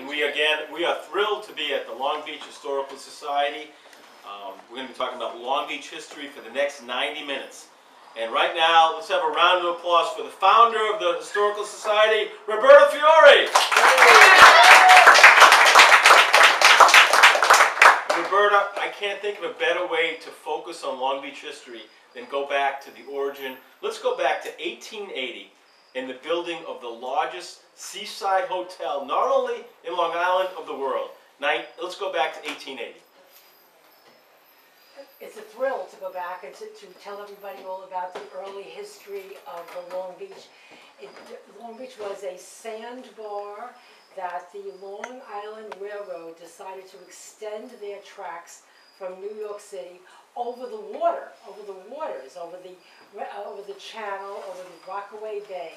we are thrilled to be at the Long Beach Historical Society. We're going to be talking about Long Beach history for the next 90 minutes. And right now, let's have a round of applause for the founder of the Historical Society, Roberta Fiore. Roberta, I can't think of a better way to focus on Long Beach history than go back to the origin. Let's go back to 1880 in the building of the largest seaside hotel, not only in Long Island, of the world. Let's go back to 1880. It's a thrill to go back and to tell everybody all about the early history of the Long Beach. Long Beach was a sandbar that the Long Island Railroad decided to extend their tracks from New York City over the waters, over the channel, over the Rockaway Bay,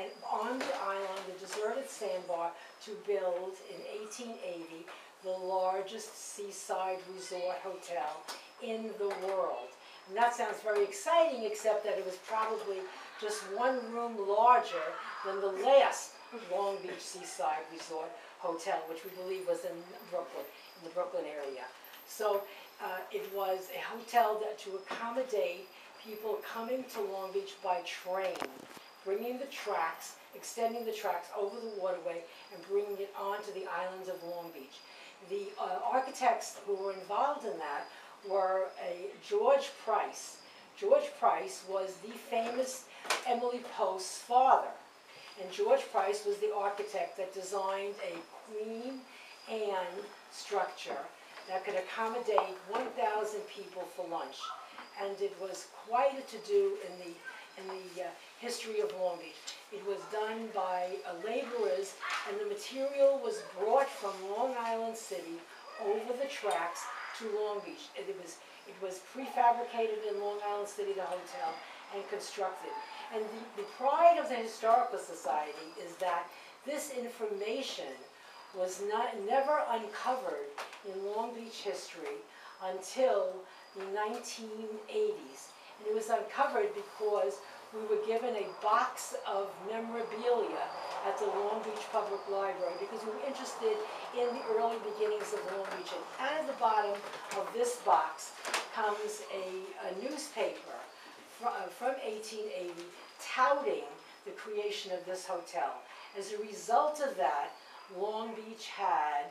and on the island, the deserted sandbar, to build in 1880 the largest seaside resort hotel in the world. And that sounds very exciting, except that it was probably just one room larger than the last Long Beach Seaside Resort Hotel, which we believe was in Brooklyn, in the Brooklyn area. So it was a hotel that to accommodate people coming to Long Beach by train, bringing the tracks, extending the tracks over the waterway and bringing it onto the islands of Long Beach. The architects who were involved in that were George Price. George Price was the famous Emily Post's father. And George Price was the architect that designed a Queen Anne structure that could accommodate 1,000 people for lunch. And it was quite a to-do in the history of Long Beach. It was done by laborers, and the material was brought from Long Island City over the tracks to Long Beach. It was prefabricated in Long Island City, the hotel, and constructed. And the pride of the Historical Society is that this information was never uncovered in Long Beach history until the 1980s. And it was uncovered because we were given a box of memorabilia at the Long Beach Public Library because we were interested in the early beginnings of Long Beach. And out of the bottom of this box comes a newspaper from 1880 touting the creation of this hotel. As a result of that, Long Beach had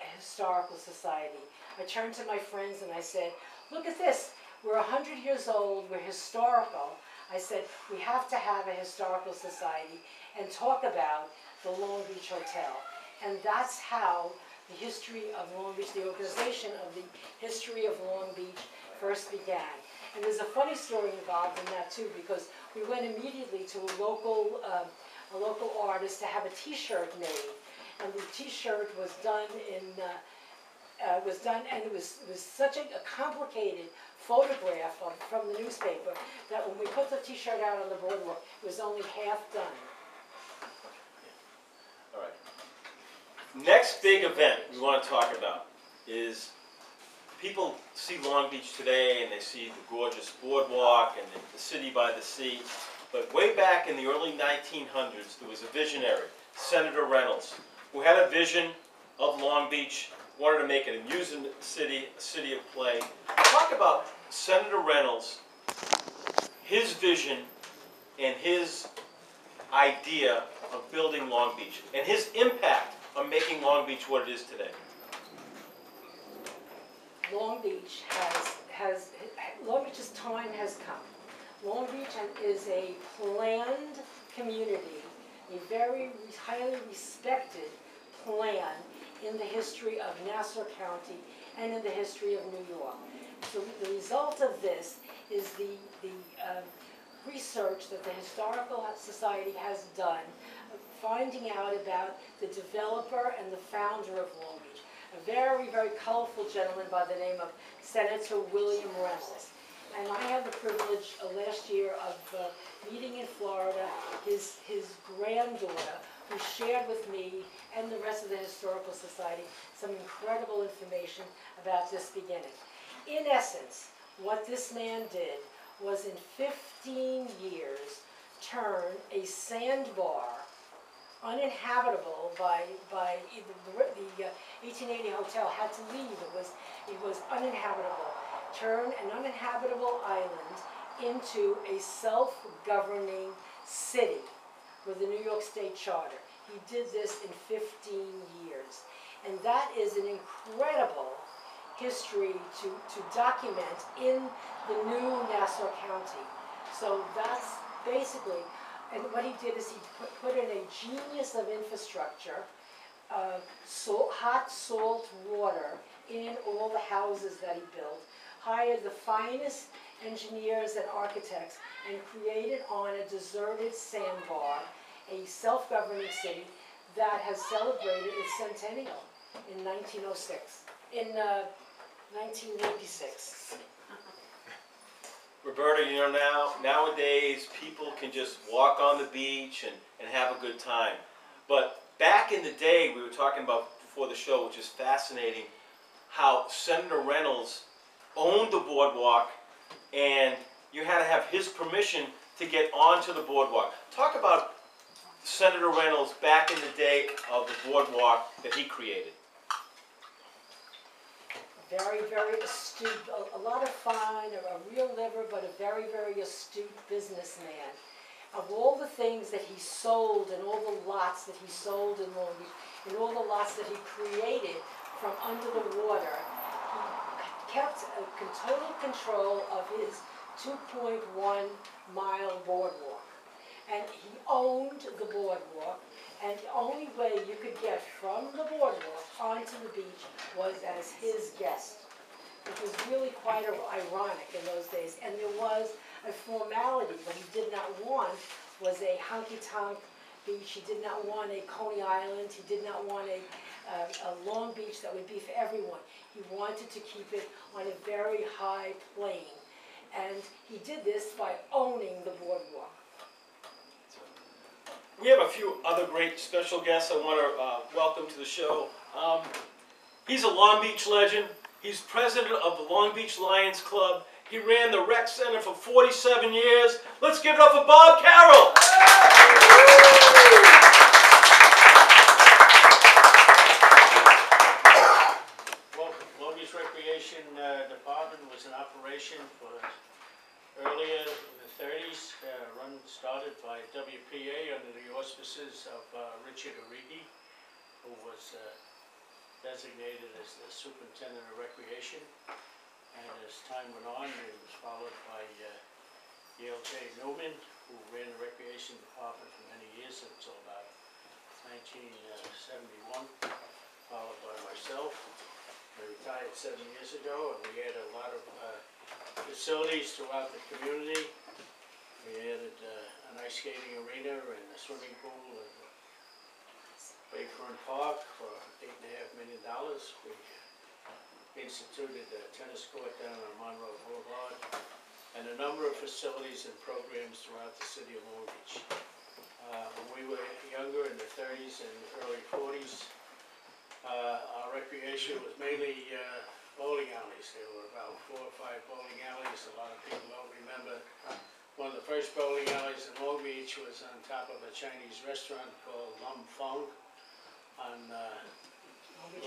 a historical society. I turned to my friends and I said, look at this, we're 100 years old, we're historical. I said, we have to have a historical society and talk about the Long Beach Hotel. And that's how the history of Long Beach, the organization of the history of Long Beach first began. And there's a funny story involved in that too, because we went immediately to a local artist to have a T-shirt made. And the T-shirt was done and it was such a complicated photograph from the newspaper that when we put the T-shirt out on the boardwalk, it was only half done. All right. Next big event we want to talk about is people see Long Beach today and they see the gorgeous boardwalk and the city by the sea. But way back in the early 1900s, there was a visionary, Senator Reynolds, who had a vision of Long Beach, wanted to make it a amusement city, a city of play. Talk about Senator Reynolds, his vision, and his idea of building Long Beach, and his impact on making Long Beach what it is today. Long Beach's time has come. Long Beach is a planned community, a very highly respected plan in the history of Nassau County and in the history of New York. So the result of this is the research that the Historical Society has done, finding out about the developer and the founder of Long Beach, a very, very colorful gentleman by the name of Senator William Reynolds. And I had the privilege last year of meeting in Florida his granddaughter, who shared with me and the rest of the Historical Society some incredible information about this beginning. In essence, what this man did was in 15 years turn a sandbar uninhabitable by the 1880 hotel had to leave. It was uninhabitable. Turn an uninhabitable island into a self-governing city with the New York State Charter. He did this in 15 years. And that is an incredible history to document in the new Nassau County. So that's basically, and what he did is he put in a genius of infrastructure, hot salt water in all the houses that he built, hired the finest engineers and architects, and created on a deserted sandbar a self-governing city that has celebrated its centennial in 1906, in 1996. Roberta, you know, nowadays people can just walk on the beach and have a good time. But back in the day, we were talking about before the show, which is fascinating, how Senator Reynolds owned the boardwalk and you had to have his permission to get onto the boardwalk. Talk about Senator Reynolds back in the day of the boardwalk that he created. Very, very astute, a lot of fun, a real liver, but a very, very astute businessman. Of all the things that he sold and all the lots that he sold in Long Beach, and all the lots that he created from under the water, he kept total control of his 2.1-mile boardwalk. And he owned the boardwalk, and the only way you could get from the boardwalk onto the beach was as his guest. It was really quite ironic in those days, and there was a formality. What he did not want was a honky-tonk beach. He did not want a Coney Island. He did not want a Long Beach that would be for everyone. He wanted to keep it on a very high plane, and he did this by owning the boardwalk. We have a few other great special guests I want to welcome to the show. He's a Long Beach legend. He's president of the Long Beach Lions Club. He ran the rec center for 47 years. Let's give it up for Bob Carroll. Well, Long Beach Recreation Department was in operation for earlier in the 30s, started by WPA under the auspices of Richard Arrighi, who was designated as the Superintendent of Recreation. And as time went on, it was followed by Yale J. Newman, who ran the Recreation Department for many years until about 1971, followed by myself. I retired 7 years ago, and we had a lot of facilities throughout the community. We added an ice skating arena and a swimming pool and Bayfront Park for $8.5 million. We instituted a tennis court down on Monroe Boulevard and a number of facilities and programs throughout the city of Long Beach. When we were younger in the 30s and early 40s, our recreation was mainly bowling alleys. There were about 4 or 5 bowling alleys. A lot of people don't remember. One of the first bowling alleys in Long Beach was on top of a Chinese restaurant called Lum Fong on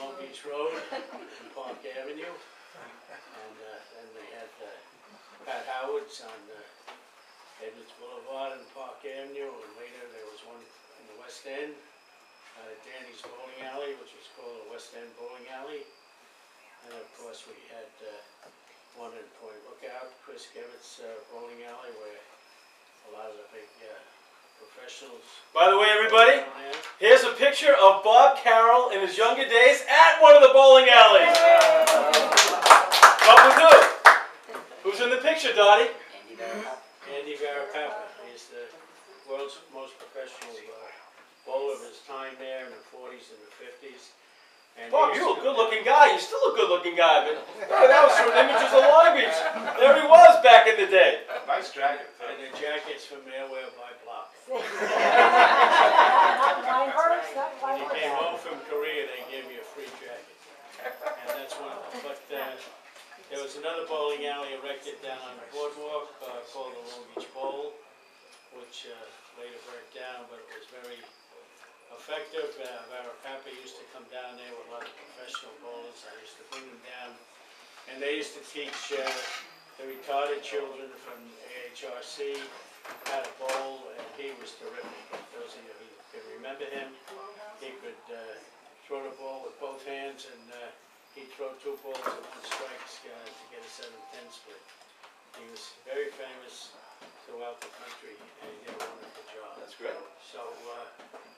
Long Beach Road and Park Avenue. And then they had Pat Howard's on Edwards Boulevard and Park Avenue. And later there was one in the West End, Danny's Bowling Alley, which was called the West End Bowling Alley. And of course we had one in Point Lookout, Chris Gevitt's bowling alley, where a lot of the big professionals. By the way, everybody, here's a picture of Bob Carroll in his younger days at one of the bowling alleys. What was who? Who's in the picture, Dottie? Andy Varapapa. He's the world's most professional bowler of his time there in the 40s and the 50s. And Bob, you're a good-looking guy. You're still a good-looking guy, but that was from images of Long Beach. There he was back in the day. Nice jacket. And the jackets from Airwear by Block. Not my hurts, not my When you came home from Korea, they gave you a free jacket. And that's one of them. But there was another bowling alley erected down on the boardwalk called the Long Beach Bowl, which later burnt down, but it was very effective. Our papa used to come down there with a lot of professional bowlers. I used to bring them down, and they used to teach the retarded children from AHRC how to bowl, and he was terrific. Those of you who can remember him, he could throw the ball with both hands, and he'd throw 2 balls at 1 strike to get a 7-10 split. He was very famous throughout the country, and he did a wonderful job. That's great. So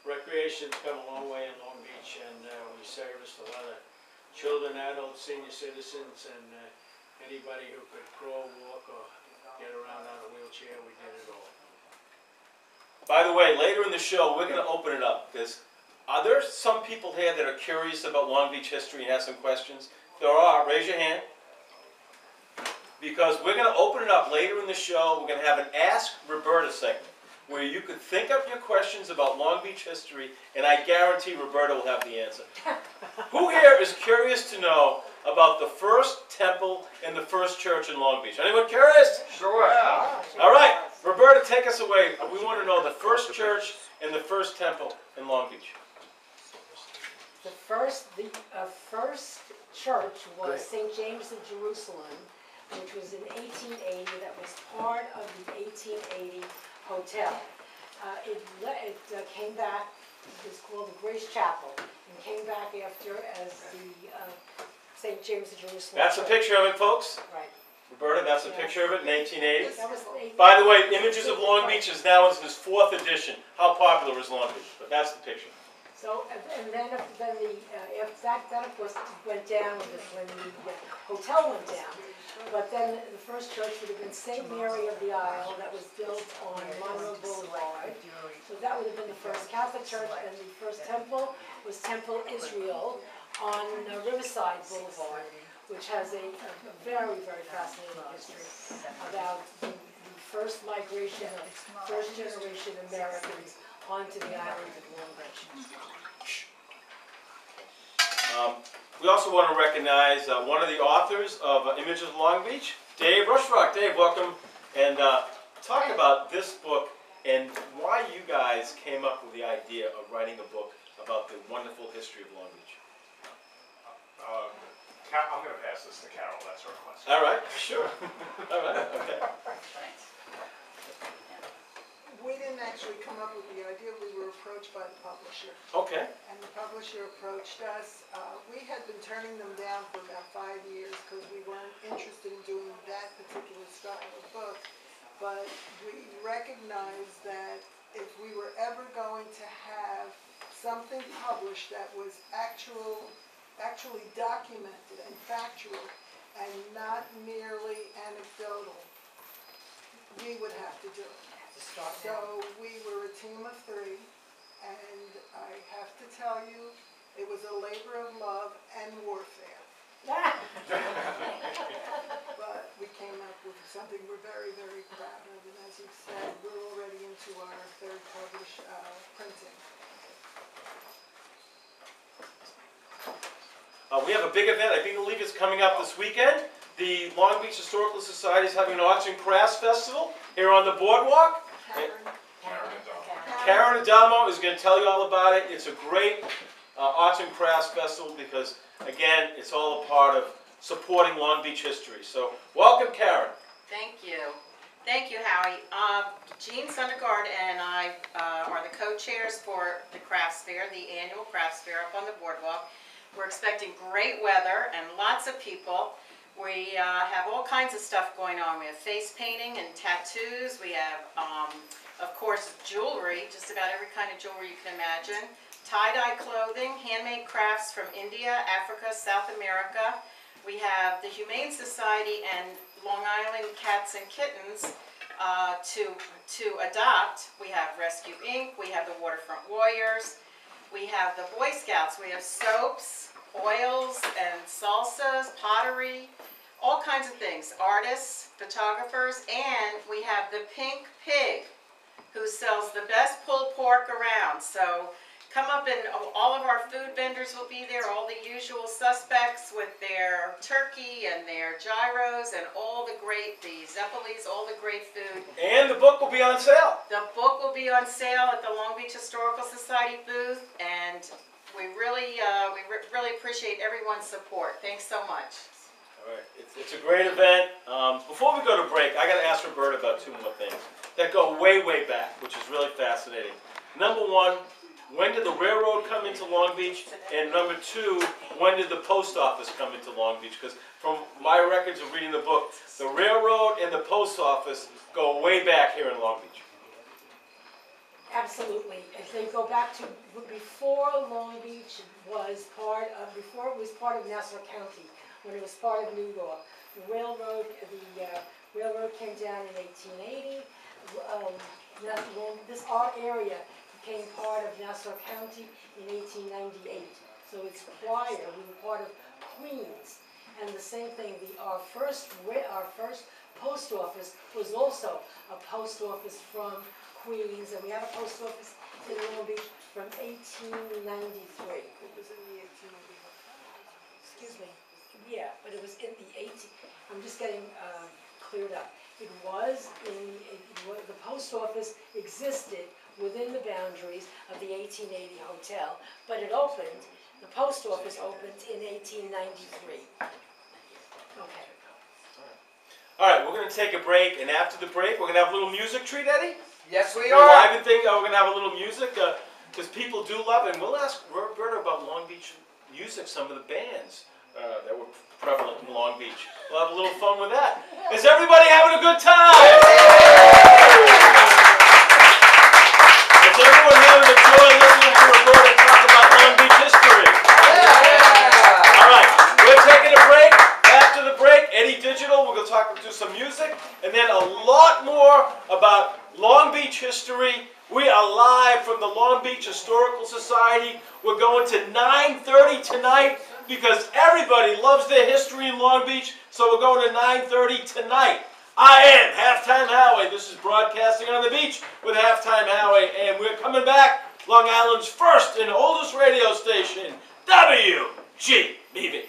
recreation's come a long way in Long Beach, and we serviced a lot of children, adults, senior citizens, and anybody who could crawl, walk, or get around on a wheelchair, we did it all. By the way, later in the show, we're going to open it up, because are there some people here that are curious about Long Beach history and have some questions? If there are, raise your hand. Because we're going to open it up later in the show. We're going to have an Ask Roberta segment, where you could think up your questions about Long Beach history, and I guarantee Roberta will have the answer. Who here is curious to know about the first temple and the first church in Long Beach? Anyone curious? Sure. Yeah. All right, Roberta, take us away. We want to know the first church and the first temple in Long Beach. The first church was St. James of Jerusalem, which was in 1880. That was part of the 1880 hotel. It came back. It was called the Grace Chapel, and came back after as the St. James of Jerusalem. That's a picture of it, folks. Right. Roberta, that's a picture of it in 1880. That was By the way, Images of Long Beach is now in its 4th edition. How popular is Long Beach? But that's the picture. So, and then that of course went down when the hotel went down. But then the first church would have been St. Mary of the Isle, that was built on Monroe Boulevard. So that would have been the first Catholic church, and the first temple was Temple Israel on Riverside Boulevard, which has a very, very fascinating history about the first migration of first-generation Americans onto the island of Long Beach. We also want to recognize one of the authors of Images of Long Beach, Dave Rushrock. Dave, welcome. And talk about this book and why you guys came up with the idea of writing a book about the wonderful history of Long Beach. I'm going to pass this to Carol. That's her question. All right, sure. All right, okay. We didn't actually come up with the idea. We were approached by the publisher. Okay. And the publisher approached us. We had been turning them down for about 5 years because we weren't interested in doing that particular style of book. But we recognized that if we were ever going to have something published that was actually documented and factual and not merely anecdotal, we would have to do it. So we were a team of 3, and I have to tell you, it was a labor of love and warfare. But we came up with something we're very, very proud of, and as you said, we're already into our 3rd published printing. We have a big event, I believe it's coming up this weekend. The Long Beach Historical Society is having an arts and crafts festival here on the boardwalk. Karen Adamo is going to tell you all about it. It's a great arts and crafts festival because, again, it's all a part of supporting Long Beach history. So, welcome, Karen. Thank you. Thank you, Howie. Jean Sundergaard and I are the co-chairs for the Crafts Fair, the annual Crafts Fair up on the boardwalk. We're expecting great weather and lots of people. We have all kinds of stuff going on. We have face painting and tattoos. We have, of course, jewelry, just about every kind of jewelry you can imagine. Tie-dye clothing, handmade crafts from India, Africa, South America. We have the Humane Society and Long Island Cats and Kittens to adopt. We have Rescue Inc., we have the Waterfront Warriors, we have the Boy Scouts, we have soaps, oils and salsas, pottery, all kinds of things, artists, photographers, and we have the Pink Pig, who sells the best pulled pork around. So come up and all of our food vendors will be there, all the usual suspects with their turkey and their gyros and all the Zeppelis, all the great food. And the book will be on sale. The book will be on sale at the Long Beach Historical Society booth, and we really appreciate everyone's support. Thanks so much. All right, it's a great event. Before we go to break, I got to ask Roberta about two more things that go way, way back, which is really fascinating. Number one, when did the railroad come into Long Beach? And number two, when did the post office come into Long Beach? Because from my records of reading the book, the railroad and the post office go way back here in Long Beach. Absolutely. If they go back to before Long Beach was before it was part of Nassau County, when it was part of New York, the railroad came down in 1880. Our area became part of Nassau County in 1898. So it's prior. We were part of Queens. And the same thing. Our first post office was also a post office from Queens, and we have a post office in Long Beach from 1893. It was in the 1885. Excuse me. Yeah, but it was in the I'm just getting cleared up. It was the post office existed within the boundaries of the 1880 hotel, but it opened, the post office opened in 1893. Okay. All right, we're going to take a break, and after the break, we're going to have a little music treat, Eddie? Yes, we We're are. live and thing. We're going to have a little music, because people do love it. And we'll ask Roberta about Long Beach music, some of the bands that were prevalent in Long Beach. We'll have a little fun with that. Is everybody having a good time? Is everyone having a joy listening to Roberta talk about Long Beach history? All right, we're taking a break. After the break, Eddie Digital, we're going to do some music, and then a lot more about Long Beach history. We are live from the Long Beach Historical Society. We're going to 9:30 tonight because everybody loves their history in Long Beach, so we're going to 9:30 tonight. I am Halftime Howie. This is Broadcasting on the Beach with Halftime Howie, and we're coming back, Long Island's first and oldest radio station, WGBV.